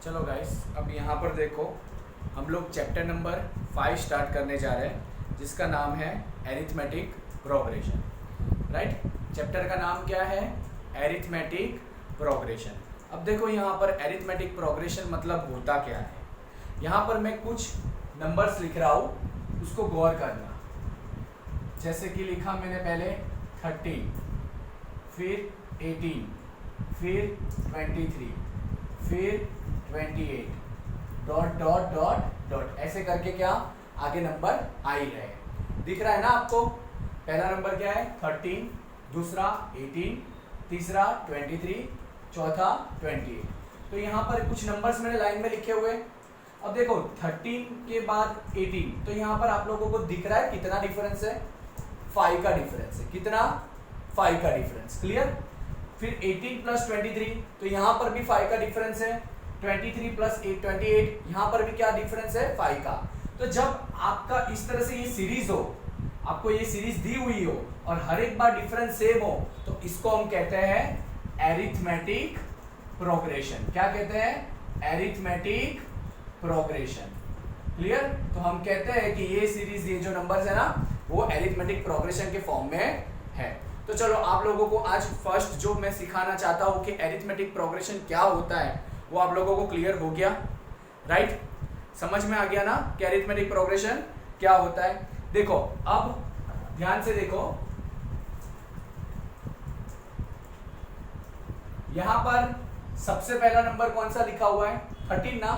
चलो गाइस, अब यहाँ पर देखो, हम लोग चैप्टर नंबर 5 स्टार्ट करने जा रहे हैं, जिसका नाम है एरिथमेटिक प्रोग्रेशन। राइट, चैप्टर का नाम क्या है? Arithmetic progression. अब देखो यहाँ पर एरिथमेटिक प्रोग्रेशन मतलब होता क्या है। यहाँ पर मैं कुछ नंबर्स लिख रहा हूँ, उसको गौर करना। जैसे कि लिखा मैंने पहले 13, फिर 18, फिर 23, फिर 28, डॉट डॉट डॉट डॉट, ऐसे करके क्या आगे नंबर आ ही रहे। दिख रहा है ना आपको? पहला नंबर क्या है? 13, दूसरा 18, तीसरा 23, चौथा 28। तो यहाँ पर कुछ नंबर्स मैंने लाइन में लिखे हुए। अब देखो 13 के बाद 18, तो यहाँ पर आप लोगों को दिख रहा है कितना डिफरेंस है? 5 का डिफरेंस है। कितना? 5 का डिफरेंस। क्लियर? फिर 18 प्लस 23, तो यहाँ पर भी 5 का डिफरेंस है। 23 प्लस 28, यहाँ पर भी क्या डिफरेंस है? 5 का। तो जब आपका इस तरह से ये सीरीज हो, आपको ये सीरीज दी हुई हो और हर एक बार डिफरेंस सेम हो, तो इसको हम कहते हैं एरिथमेटिक प्रोग्रेशन। क्या कहते हैं? Arithmetic progression. क्लियर? तो हम कहते हैं कि ये सीरीज, ये जो नंबर्स है ना, वो एरिथमेटिक प्रोग्रेशन के फॉर्म में है। तो चलो, आप लोगों को आज फर्स्ट जो मैं सिखाना चाहता हूं कि एरिथमेटिक प्रोग्रेशन क्या होता है, वो आप लोगों को क्लियर हो गया। राइट, समझ में आ गया ना कि एरिथमेटिक प्रोग्रेशन क्या होता है। देखो, अब ध्यान से देखो, यहां पर सबसे पहला नंबर कौन सा लिखा हुआ है? 13 ना?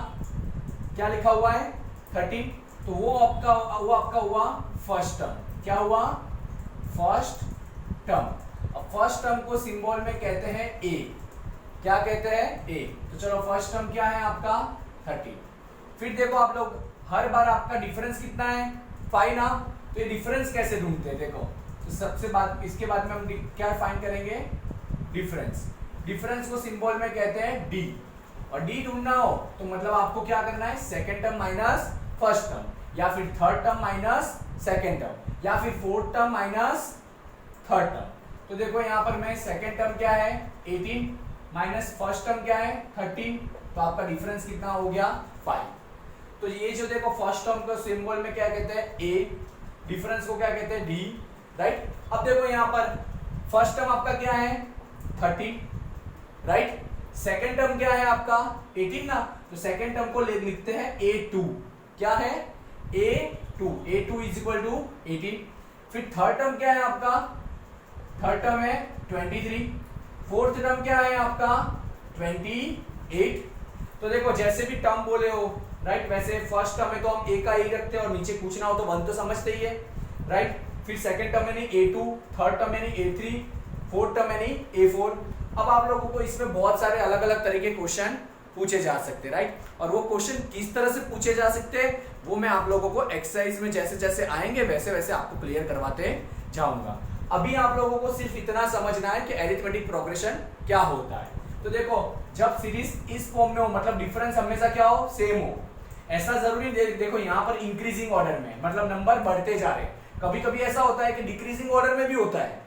क्या लिखा हुआ है? 13। तो वो आपका हुआ फर्स्ट टर्म। क्या हुआ? First term. अब फर्स्ट टर्म को सिंबल में कहते हैं ए। क्या कहते हैं? ए। तो चलो, फर्स्ट टर्म क्या है आपका? 13। फिर देखो आप लोग, हर बार आपका डिफरेंस कितना है? 5 ना? तो ये डिफरेंस कैसे ढूंढते हैं? देखो, तो सबसे बाद, इसके बाद में हम क्या फाइंड करेंगे? डिफरेंस। डिफरेंस को सिंबल में कहते हैं डी। और डी ढूंढना हो तो मतलब आपको क्या करना है? Second term minus first term, या फिर third term minus second term, या फिर fourth term minus third term. तो देखो यहाँ पर मैं सेकेंड टर्म क्या है? 18 माइनस फर्स्ट टर्म क्या है? 13। तो आपका डिफरेंस कितना हो गया? 5। तो ये जो देखो, फर्स्ट टर्म को सिंबल में क्या कहते हैं? ए। डिफरेंस को क्या कहते हैं? डी। राइट। अब देखो यहाँ पर फर्स्ट टर्म आपका क्या है? 13। राइट। सेकेंड टर्म क्या है आपका? 18 ना? तो सेकेंड टर्म को लिखते हैं A2। क्या है? A2। A2 is equal to 18। फिर थर्ड टर्म क्या है आपका? थर्ड टर्म है 23। फोर्थ टर्म क्या है आपका? 28। तो देखो, जैसे भी टर्म बोले हो, राइट, वैसे फर्स्ट टर्म में तो हम ए का ही रखते हैं, और नीचे पूछना हो तो 1 तो समझते ही है। राइट। फिर सेकेंड टर्म यानी A2, थर्ड टर्म यानी A3, फोर्थ टर्म यानी A4। अब आप लोगों को इसमें बहुत सारे अलग अलग तरह के क्वेश्चन पूछे जा सकते हैं। राइट। और वो क्वेश्चन किस तरह से पूछे जा सकते हैं, वो मैं आप लोगों को एक्सरसाइज में जैसे जैसे आएंगे वैसे वैसे आपको क्लियर करवाते जाऊंगा। अभी आप लोगों को सिर्फ इतना समझना है कि एरिथमेटिक प्रोग्रेशन क्या होता है। तो देखो, जब सीरीज इस फॉर्म में हो, मतलब डिफरेंस हमेशा क्या हो? सेम हो। ऐसा जरूरी देखो, यहाँ पर इंक्रीजिंग ऑर्डर में, मतलब नंबर बढ़ते जा रहे। कभी कभी ऐसा होता है कि डिक्रीजिंग ऑर्डर में भी होता है।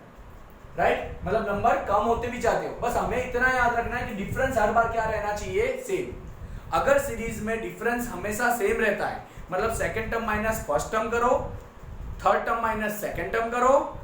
राइट, मतलब नंबर कम होते भी जाते हो। बस हमें इतना याद रखना है कि डिफरेंस हर बार क्या रहना चाहिए? सेम। अगर सीरीज में डिफरेंस हमेशा सेम रहता है, मतलब second term minus first term करो, third term minus second term करो,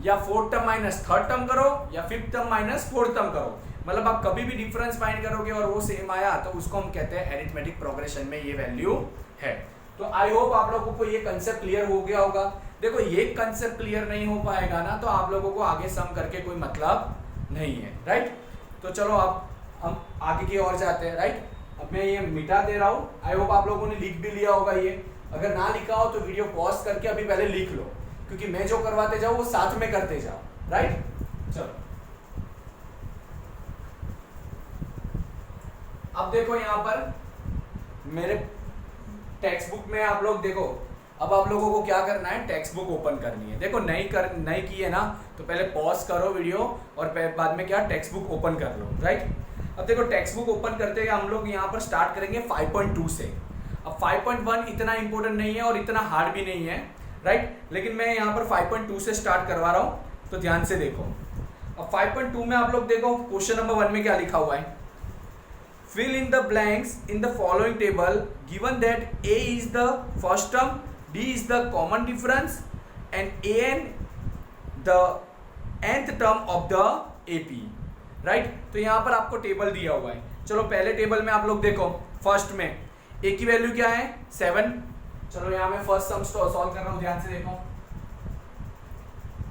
या fourth term minus third term करो, या fifth term minus fourth term करो, मतलब आप कभी भी डिफरेंस फाइंड करोगे और वो सेम आया, तो उसको हम कहते हैं एरिथमेटिक प्रोग्रेशन में ये वैल्यू है। तो आई होप आप लोगों को ये कंसेप्ट क्लियर हो गया होगा। देखो, ये कंसेप्ट क्लियर नहीं हो पाएगा ना, तो आप लोगों को आगे सम करके कोई मतलब नहीं है। राइट। तो चलो, अब हम आगे की ओर जाते हैं। राइट। अब मैं ये मिटा दे रहा हूँ। आई होप आप लोगों ने लिख भी लिया होगा ये। अगर ना लिखा हो तो वीडियो पॉज करके अभी पहले लिख लो, क्योंकि मैं जो करवाते जाऊँ वो साथ में करते जाओ। राइट। चलो, अब देखो यहाँ पर मेरे टेक्स्ट बुक में आप लोग देखो, अब आप लोगों को क्या करना है? टेक्स्ट बुक ओपन करनी है। देखो, नहीं की है ना, तो पहले पॉज करो वीडियो, और बाद में क्या, टेक्स्ट बुक ओपन कर लो। राइट। अब देखो, टेक्स्ट बुक ओपन करते हैं हम लोग यहाँ पर स्टार्ट करेंगे 5.2 से। अब 5.1 इतना इंपॉर्टेंट नहीं है और इतना हार्ड भी नहीं है। राइट। लेकिन मैं यहाँ पर 5.2 से स्टार्ट करवा रहा हूँ, तो ध्यान से देखो। अब 5.2 में आप लोग देखो, क्वेश्चन नंबर 1 में क्या लिखा हुआ है? fill in the blanks in the following table given that a is the first term, d is the common difference and an the nth term of the ap, right. तो यहाँ पर आपको table दिया हुआ है। चलो पहले टेबल में आप लोग देखो, फर्स्ट में a की वैल्यू क्या है 7। चलो यहाँ मैं फर्स्ट सम सॉल्व कर रहा हूँ, ध्यान से देखो।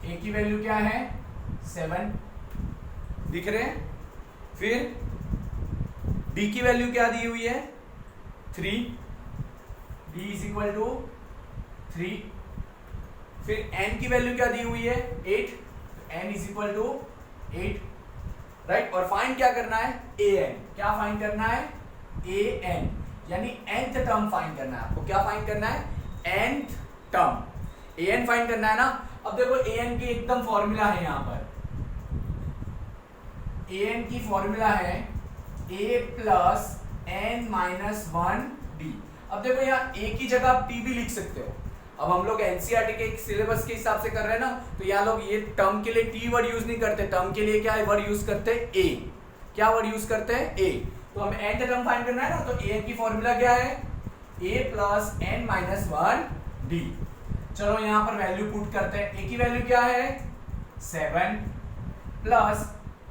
a की वैल्यू क्या है 7, दिख रहे हैं। फिर d की वैल्यू क्या दी हुई है 3, d इज इक्वल टू 3। फिर n की वैल्यू क्या दी हुई है 8, n is equal to 8, right. और फाइंड क्या करना है an, क्या फाइंड करना है an, यानी nth टर्म फाइंड करना है आपको। क्या फाइंड करना है nth टर्म, an फाइंड करना है ना। अब देखो an की एकदम फॉर्मूला है, यहाँ पर an की फॉर्मूला है a plus n minus 1d। अब देखो यहाँ a की जगह आप t भी लिख सकते हो। अब हम लोग एनसीईआरटी के सिलेबस के हिसाब से कर रहे हैं ना, तो यहाँ लोग ये टर्म के लिए टी वर्ड यूज नहीं करते, टर्म के लिए क्या वर्ड यूज करते हैं ए। क्या वर्ड यूज करते हैं ए। तो हमें एन टर्म फाइंड करना है ना, तो ए की फॉर्मूला क्या है ए प्लस एन माइनस 1d। चलो यहाँ पर वैल्यू पुट करते हैं। ए की वैल्यू क्या है 7 प्लस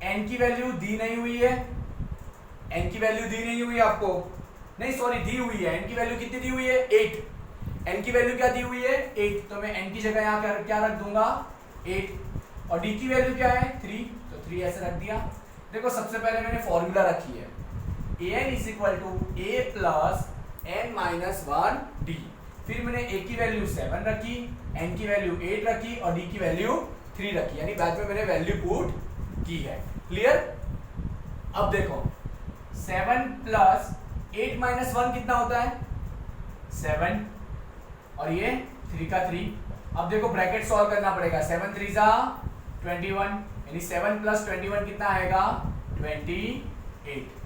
एन की वैल्यू दी नहीं हुई है, एन की वैल्यू दी नहीं हुई है आपको, नहीं सॉरी दी हुई है। एन की वैल्यू कितनी दी हुई है 8, n की वैल्यू क्या दी हुई है 8, तो मैं n की जगह यहाँ क्या रख दूंगा 8। और d की वैल्यू क्या है 3, तो 3 ऐसे रख दिया। देखो सबसे पहले मैंने फॉर्मूला रखी है an is equal to a plus n minus 1d। फिर मैंने a की वैल्यू 7 रखी, n की वैल्यू 8 रखी और d की वैल्यू 3 रखी, यानी बाद में मैंने वैल्यू पुट की है। क्लियर। अब देखो 7 प्लस 8 माइनस 1 कितना होता है 7, और ये 3 का 3। अब देखो ब्रैकेट सॉल्व करना पड़ेगा। 7 3 जा 21, यानी 7 प्लस 21 कितना आएगा 28।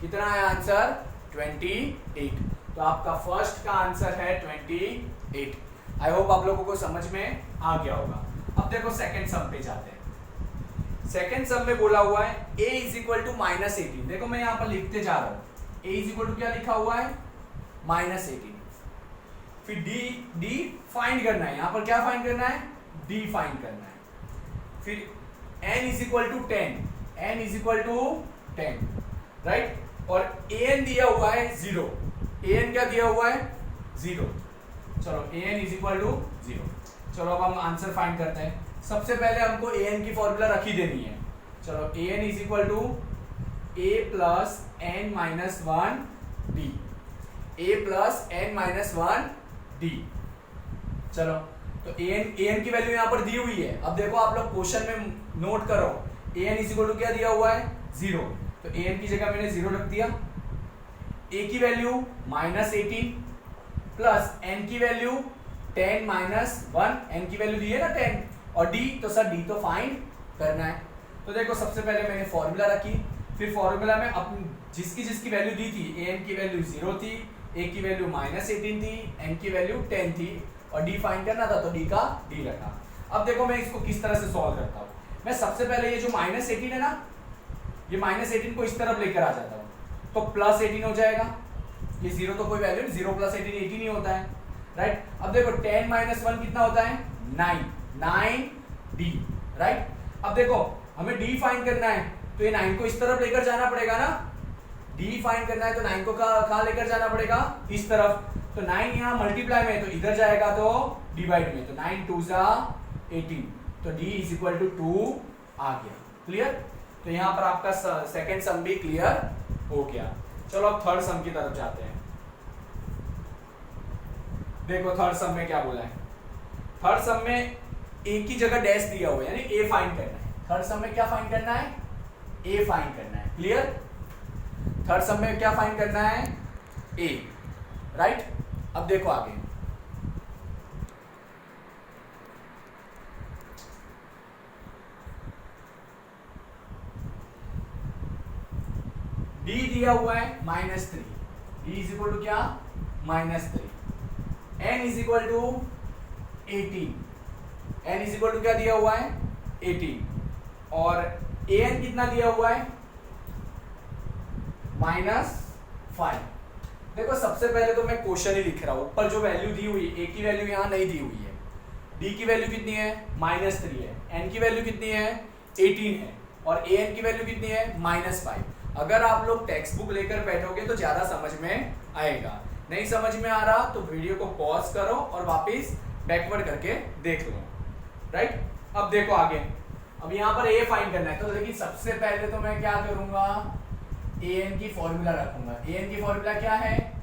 कितना है आंसर 28। तो आपका फर्स्ट का आंसर है 28। आई होप आप लोगों को समझ में आ गया होगा। अब देखो सेकंड सम पे जाते हैं। सेकंड सम में बोला हुआ है a is equal to minus 18। देखो मैं यहाँ पर लिखते जा रहा हूँ, a इज इक्वल टू क्या लिखा हुआ है माइनस 18। फिर d फाइंड करना है, यहाँ पर क्या फाइंड करना है d फाइंड करना है। फिर n is equal to 10, n is equal to 10, right. और an दिया हुआ है 0, an क्या दिया हुआ है 0। चलो an इज इक्वल टू 0। चलो अब हम आंसर फाइंड करते हैं। सबसे पहले हमको an की फॉर्मूला रखी देनी है। चलो an is equal to a plus n minus 1d, a plus n minus 1d। चलो तो an की वैल्यू यहाँ पर दी हुई है। अब देखो आप लोग क्वेश्चन में नोट करो, an इज इक्वल टू क्या दिया हुआ है 0, तो an की जगह मैंने 0 रख दिया। a की वैल्यू माइनस 18 प्लस n की वैल्यू 10 माइनस 1, n की वैल्यू दी है ना 10, और d तो सर d तो फाइंड करना है। तो देखो सबसे पहले मैंने फॉर्मूला रखी, फिर फॉर्मूला में अपनी जिसकी वैल्यू दी थी, an की वैल्यू 0 थी, a की वैल्यू माइनस 18 थी, n की वैल्यू 10 थी, और d फाइंड करना था तो d का d रखा। अब देखो मैं इसको किस तरह से सॉल्व करता हूँ। मैं सबसे पहले ये जो माइनस 18 है ना, ये माइनस 18 को इस तरफ लेकर आ जाता हूँ, तो प्लस 18 हो जाएगा। ये 0 तो कोई वैल्यू नहीं, 0 प्लस 18 18 ही होता है, राइट। अब देखो 10 माइनस 1 कितना होता है 9d, राइट। अब देखो हमें d फाइंड करना है, तो ये 9 को इस तरफ लेकर जाना पड़ेगा ना। d फाइंड करना है तो 9 को कहाँ लेकर जाना पड़ेगा इस तरफ। तो 9 यहाँ मल्टीप्लाई में, तो इधर जाएगा तो डिवाइड में, तो 9 2 जा 18, तो d इज इक्वल टू 2 आ गया। क्लियर। तो यहाँ पर आपका सेकंड सम भी क्लियर हो गया। चलो अब थर्ड सम की तरफ जाते हैं। देखो थर्ड सम में क्या बोला है। थर्ड सम में a की जगह डैश दिया हुआ है, यानी a फाइंड करना है। थर्ड सम में क्या फाइंड करना है a फाइंड करना है। क्लियर। थर्ड सम में क्या फाइंड करना है a, राइट। अब देखो आगे d दिया हुआ है -3, d इज इक्वल टू क्या -3, n is equal to 18, n is equal to क्या दिया हुआ है 18, और an कितना दिया हुआ है -5। देखो सबसे पहले तो मैं क्वेश्चन ही लिख रहा हूं, ऊपर जो वैल्यू दी हुई है, a की वैल्यू यहां नहीं दी हुई है, d की वैल्यू कितनी है -3 है, n की वैल्यू कितनी है 18 है, और an की वैल्यू कितनी है -5। अगर आप लोग टेक्स्ट बुक लेकर बैठोगे तो ज्यादा समझ में आएगा, नहीं समझ में आ रहा तो वीडियो को पॉज करो और वापस बैकवर्ड करके देख लो, राइट। अब देखो आगे, अब यहाँ पर a फाइंड करना है, तो लेकिन सबसे पहले तो मैं क्या करूंगा, an की फॉर्मूला रखूंगा। an की फॉर्मूला क्या है,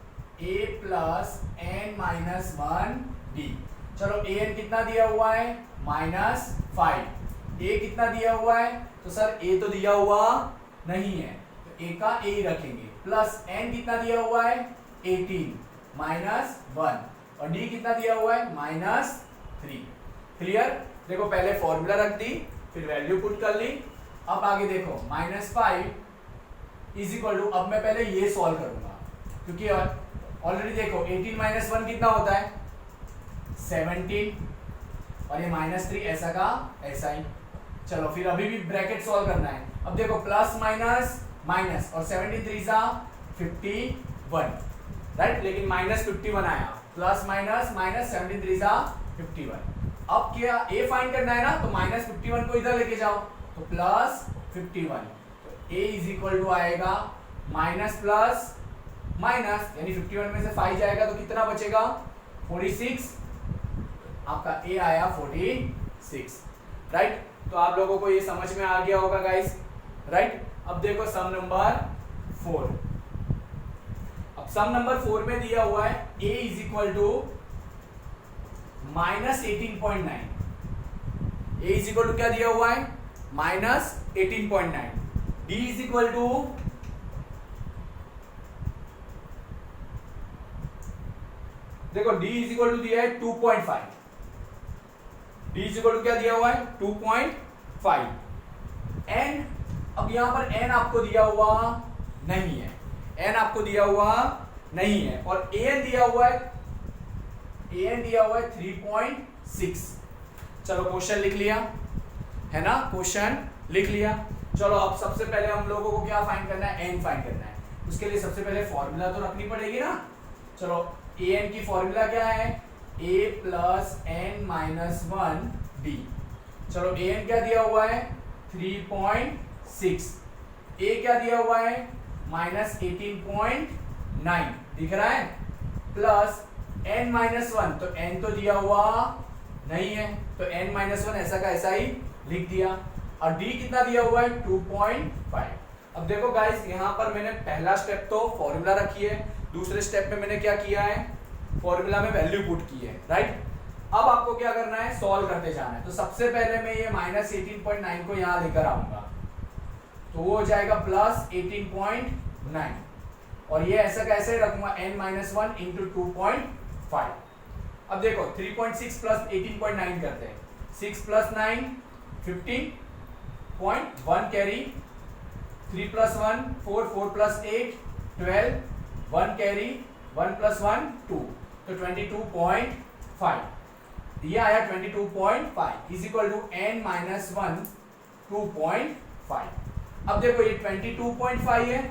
a plus n minus 1d। चलो an कितना दिया हुआ है -5, a कितना दिया हुआ है, तो सर a तो दिया हुआ नहीं है, तो a का a ही रखेंगे, प्लस n कितना दिया हुआ है 18 -1, और d कितना दिया हुआ है -3। क्लियर। देखो पहले फॉर्मूला रख दी, फिर वैल्यू पुट कर ली। अब आगे देखो -5 इज इक्वल टू, अब मैं पहले ये सॉल्व करूंगा, क्योंकि ऑलरेडी देखो 18 -1 कितना होता है 17, और ये -3 ऐसा का ऐसा ही। चलो फिर अभी भी ब्रैकेट सॉल्व करना है। अब देखो प्लस माइनस माइनस, और 17 3 सा 51, राइट, लेकिन -51 आया, प्लस माइनस माइनस 17 3 सा 51। अब क्या a फाइंड करना है ना, तो -51 को इधर लेके जाओ, तो +51, तो a इज इक्वल टू आएगा माइनस प्लस माइनस, यानी 51 में से 5 जाएगा तो कितना बचेगा 46, आपका a आया 46, राइट। तो आप लोगों को ये समझ में आ गया होगा गाइस, राइट। अब देखो सम नंबर 4। अब सम नंबर 4 में दिया हुआ है a is equal to -18.9। a is equal to क्या दिया हुआ है -18.9। d इज इक्वल टू देखो d इज इक्वल टू दिया है 2.5। d इज इक्वल टू क्या दिया हुआ है 2.5। n, अब यहां पर n आपको दिया हुआ नहीं है, n आपको दिया हुआ नहीं है, और an दिया हुआ है 3.6। चलो क्वेश्चन लिख लिया है ना, क्वेश्चन लिख लिया। चलो अब सबसे पहले हम लोगों को क्या फाइंड करना है, n फाइंड करना है। उसके लिए सबसे पहले फॉर्मूला तो रखनी पड़ेगी ना। चलो an की फॉर्मूला क्या है, a plus n minus 1d। चलो an क्या दिया हुआ है 3.6, a क्या दिया हुआ है -18.9 दिख रहा है, प्लस n माइनस 1, तो n तो दिया हुआ नहीं है, तो n माइनस 1 ऐसा का ऐसा ही लिख दिया, और d कितना दिया हुआ है 2.5। अब देखो गाइस, यहाँ पर मैंने पहला स्टेप तो फॉर्मूला रखी है, दूसरे स्टेप में मैंने क्या किया है, फॉर्मूला में वैल्यू पुट की है, राइट। अब आपको क्या करना है, सॉल्व करते जाना है। तो सबसे पहले मैं ये -18.9 को यहाँ लेकर आऊंगा, तो वो हो जाएगा +18.9, और ये ऐसा कैसे रखूंगा n-1 इंटू 2.5। अब देखो 3.6 प्लस 18.9 करते हैं, 6 plus 9 15.1 carry, 3 plus 1 4, 4 plus 8 12, 1 carry, 1 plus 1 2, तो 22.5, ये आया 22.5 इज इक्वल टू n-1 2.5। अब देखो ये 22.5 है,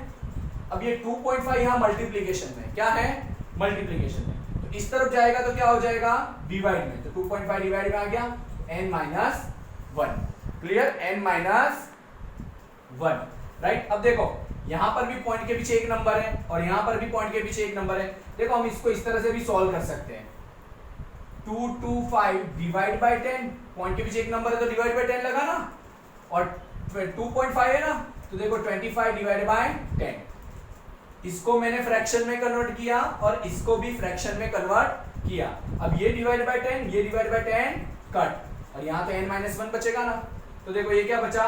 अब ये 2.5 यहाँ मल्टीप्लीकेशन में, क्या है मल्टीप्लीकेशन में, तो इस तरफ जाएगा तो क्या हो जाएगा डिवाइड में, तो 2.5 डिवाइड में आ गया n-1। Clear, n-1, right. अब देखो यहाँ पर भी पॉइंट के पीछे एक नंबर है, और यहाँ पर भी पॉइंट के पीछे एक नंबर है। देखो हम इसको इस तरह से भी सॉल्व कर सकते हैं, 225 डिवाइड बाय 10, पॉइंट के पीछे एक नंबर है तो डिवाइड बाय 10 लगा ना, और 2.5 है ना, तो देखो 25 डिवाइड बाय 10, इसको मैंने फ्रैक्शन में कन्वर्ट किया और इसको भी फ्रैक्शन में कन्वर्ट किया। अब ये डिवाइड बाय 10, ये डिवाइड बाय 10 कट, और यहाँ तो n-1 बचेगा ना, तो देखो ये क्या बचा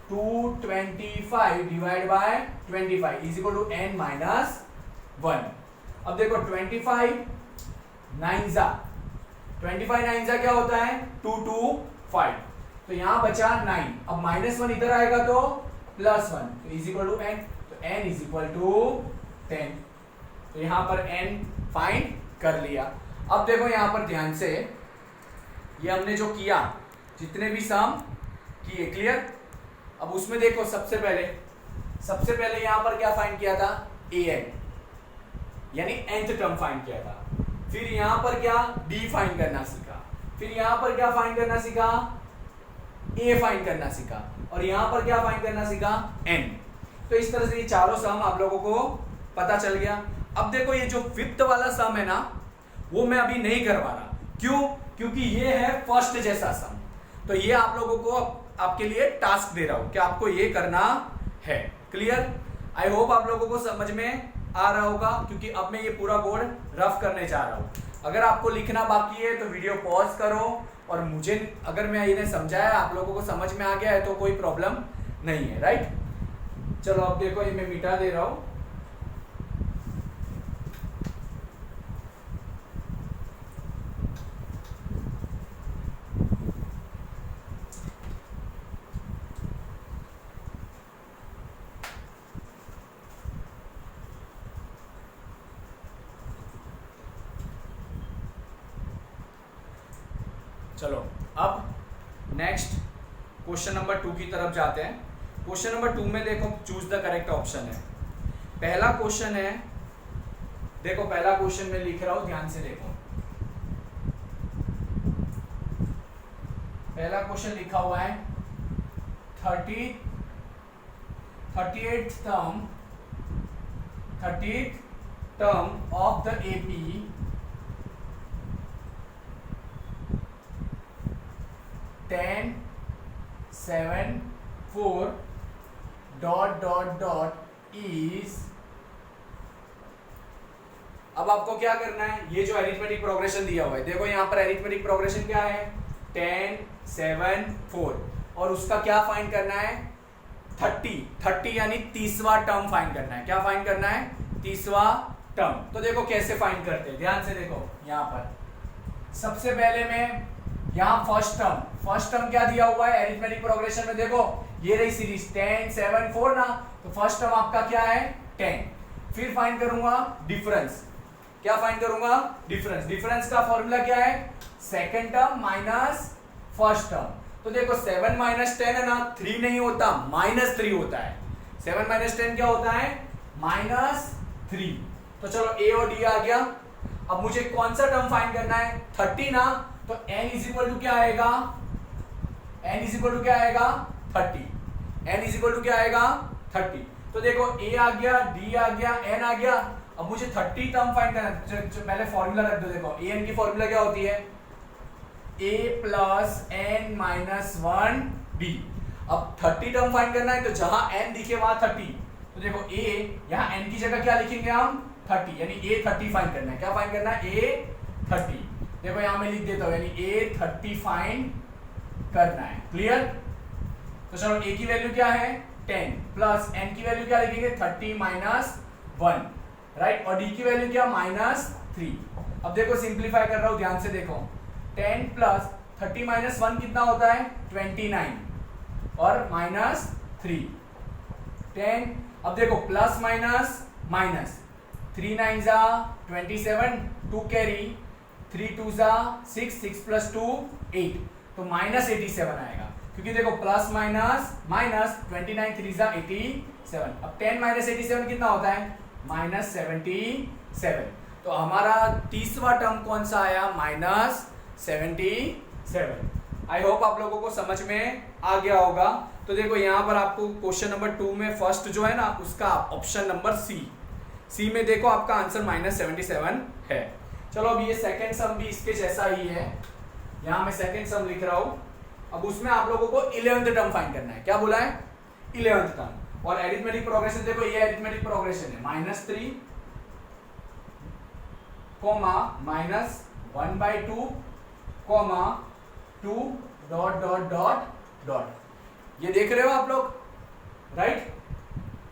225 divide by 25 is equal to n-1। अब देखो 25 9 जा क्या होता है 225, तो यहां बचा 9, अब -1 इधर आएगा तो +1, तो इज इक्वल टू n, तो n इज इक्वल टू 10, तो यहां पर n फाइंड कर लिया। अब देखो यहां पर ध्यान से, ये हमने जो किया जितने भी सम किए, क्लियर। अब उसमें देखो सबसे पहले सबसे पहले यहां पर क्या फाइंड किया था, an, यानी nth टर्म फाइंड किया था। फिर यहां पर क्या, d फाइंड करना सीखा। फिर यहां पर क्या फाइंड करना सीखा, a फाइंड करना सीखा। और यहां पर क्या फाइंड करना सीखा, n। तो इस तरह से ये चारों सम आप लोगों को पता चल गया। अब देखो ये जो फिफ्थ वाला सम है ना, वो मैं अभी नहीं करवा रहा। क्यों? क्योंकि ये है फर्स्ट जैसा सम। तो ये आप लोगों को आपके लिए टास्क दे रहा हूं कि आपको ये करना है। क्लियर? आई होप आप लोगों को समझ में आ रहा होगा, क्योंकि अब मैं ये पूरा बोर्ड रफ करने जा रहा हूं। अगर आपको लिखना बाकी है तो वीडियो पॉज करो, और मुझे अगर मैं इन्हें समझाया, आप लोगों को समझ में आ गया है, तो कोई प्रॉब्लम नहीं है। राइट? चलो अब देखो, ये मैं मिटा दे रहा हूं। चलो अब नेक्स्ट क्वेश्चन नंबर 2 की तरफ जाते हैं। क्वेश्चन नंबर 2 में देखो, चूज द करेक्ट ऑप्शन है। पहला क्वेश्चन है, देखो पहला क्वेश्चन मैं लिख रहा हूं, ध्यान से देखो। पहला क्वेश्चन लिखा हुआ है 30th term of the AP (10, 7, 4 ... is। अब आपको क्या करना है, ये जो अरिथमेटिक प्रोग्रेशन दिया हुआ है, देखो यहाँ पर अरिथमेटिक प्रोग्रेशन क्या है, 10, 7, 4, और उसका क्या फाइंड करना है, 30 यानी 30वां टर्म फाइंड करना है। क्या फाइंड करना है, 30वां टर्म। तो देखो कैसे फाइंड करते हैं, ध्यान से देखो। यहाँ पर सबसे पहले में यहाँ फर्स्ट टर्म क्या दिया हुआ है अरिथमेटिक प्रोग्रेशन में, देखो ये रही सीरीज 10, 7, 4 ना, तो फर्स्ट टर्म आपका क्या है, 10। फिर फाइंड करूंगा डिफरेंस। क्या फाइंड करूंगा, डिफरेंस का फॉर्मूला क्या है, second term minus first term. तो देखो 7 माइनस 10 है ना, 3 नहीं होता, -3 होता है। 7 माइनस 10 क्या होता है, -3। तो चलो a और d आ गया। अब मुझे कौन सा टर्म फाइंड करना है, 30 ना, तो n इज इक्वल टू क्या आएगा, n इज इक्वल टू क्या आएगा, 30। n इज इक्वल टू क्या आएगा, 30। तो देखो a आ गया, d आ गया, n आ गया। अब मुझे 30 टर्म फाइंड करना है। पहले फॉर्मूला रख दो। देखो an की फॉर्मूला क्या होती है, a plus n minus 1b। अब 30 टर्म फाइंड करना है, तो जहां n दिखे वहां 30। तो देखो a, यहाँ n की जगह क्या लिखेंगे हम, 30, यानी a 30 फाइंड करना है। क्या फाइंड करना है, a 30। देखो यहां मैं लिख देता हूं, यानी a 30 फाइंड करना है। क्लियर? तो चलो a की वैल्यू क्या है, 10, प्लस n की वैल्यू क्या लिखेंगे, 30 माइनस 1, राइट? और d की वैल्यू क्या, -3। अब देखो सिंप्लीफाई कर रहा हूं, ध्यान से देखो। 10 प्लस 30 माइनस 1 कितना होता है, 29, और -3, 10। अब देखो प्लस माइनस माइनस, 3 9 जा 27, 2 कैरी, 3 2 जा 6, 6 प्लस 2 8, तो -87 आएगा। क्योंकि देखो प्लस माइनस माइनस, 29 3 जा 87। अब 10 माइनस 87 कितना होता है, -77। तो हमारा 30वां टर्म कौन सा आया, -77। आई होप आप लोगों को समझ में आ गया होगा। तो देखो यहाँ पर आपको क्वेश्चन नंबर 2 में फर्स्ट जो है ना, उसका ऑप्शन नंबर सी में देखो आपका आंसर -77 है। चलो अब ये सेकंड सम भी इसके जैसा ही है। यहाँ मैं सेकंड सम लिख रहा हूँ। अब उसमें आप लोगों को 11th टर्म फाइंड करना है। क्या बोला है, 11th टर्म। और एरिथमेटिक प्रोग्रेशन देखो, ये एरिथमेटिक प्रोग्रेशन है, -3, -1/2, 2 ... ये देख रहे हो आप लोग, राइट?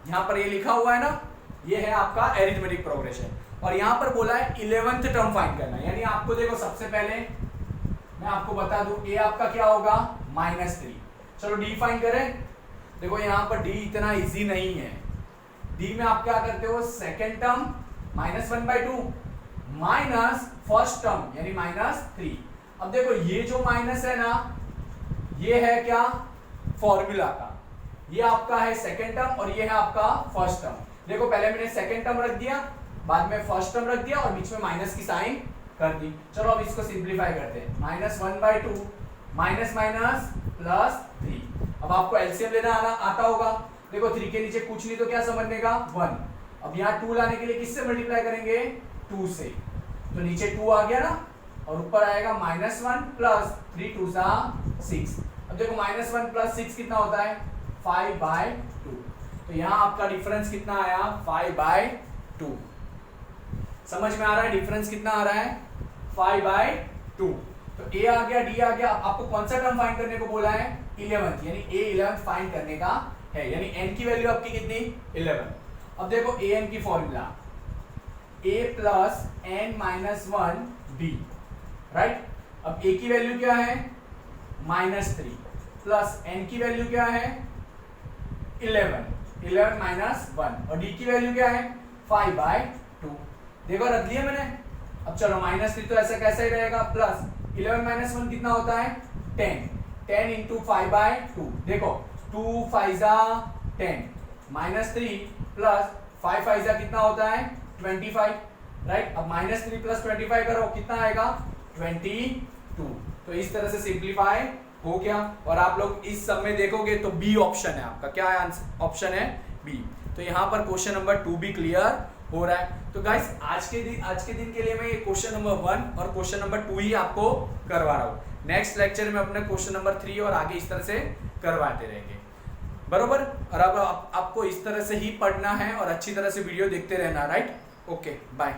यहां पर ये लिखा हुआ है ना, ये है आपका एरिथमेटिक प्रोग्रेशन। और यहां पर बोला है 11th टर्म फाइंड करना है। यानी आपको देखो सबसे पहले मैं आपको बता दूं, a आपका क्या होगा, -3। चलो d फाइंड करें। देखो यहां पर d इतना इजी नहीं है। d में आप क्या करते हो, second term -1/2 minus first term यानी -3। अब देखो ये जो माइनस है ना, ये है क्या, फॉर्मूला का, ये आपका है सेकेंड टर्म और ये है आपका फर्स्ट टर्म। देखो पहले मैंने सेकेंड टर्म रख दिया, बाद में फर्स्ट टर्म रख दिया और बीच में माइनस की साइन कर दी। चलो अब इसको सिंप्लीफाई करते हैं। -1/2 माइनस माइनस +3। अब आपको एलसीएम लेना आता होगा। देखो 3 के नीचे कुछ नहीं तो क्या समझने का 1। अब यहाँ 2 लाने के लिए किससे मल्टीप्लाई करेंगे 2 से, तो नीचे 2 आ गया ना और ऊपर आएगा -1 + 3 2 6। अब देखो -1 + 6 कितना होता है 5/2। तो यहाँ आपका डिफरेंस कितना आया 5/2। समझ में आ रहा है डिफरेंस कितना आ रहा है 5/2। तो a आ गया d आ गया। आपको कौन सा टर्म फाइंड करने को बोला है 11th, यानी a 11th फाइंड करने का है, यानी n की वैल्यू आपकी कितनी 11। अब देखो an की formula a + n - 1b, right. अब a की वैल्यू क्या है -3 प्लस n की वैल्यू क्या है 11 -1 और d की वैल्यू क्या है 5/2। देखो रख दिया मैंने। अब चलो -3 तो ऐसा कैसा ही रहेगा, प्लस 11 - 1 कितना होता है 10 × 5/2। देखो 2 5 10 -3 प्लस 5 5 कितना होता है 25, राइट। अब -3 + 25 करो कितना आएगा 22। तो इस तरह से सिंप्लीफाई हो गया। और आप लोग इस सब में देखोगे तो बी ऑप्शन है आपका, क्या ऑप्शन है बी। तो यहाँ पर क्वेश्चन नंबर 2 भी क्लियर हो रहा है। तो गाइस आज के दिन के लिए मैं ये क्वेश्चन नंबर 1 और क्वेश्चन नंबर 2 ही आपको करवा रहा हूँ। नेक्स्ट लेक्चर में अपने क्वेश्चन नंबर 3 और आगे इस तरह से करवाते रहेंगे, बरोबर। और अब आपको इस तरह से ही पढ़ना है और अच्छी तरह से वीडियो देखते रहना, राइट। Okay bye.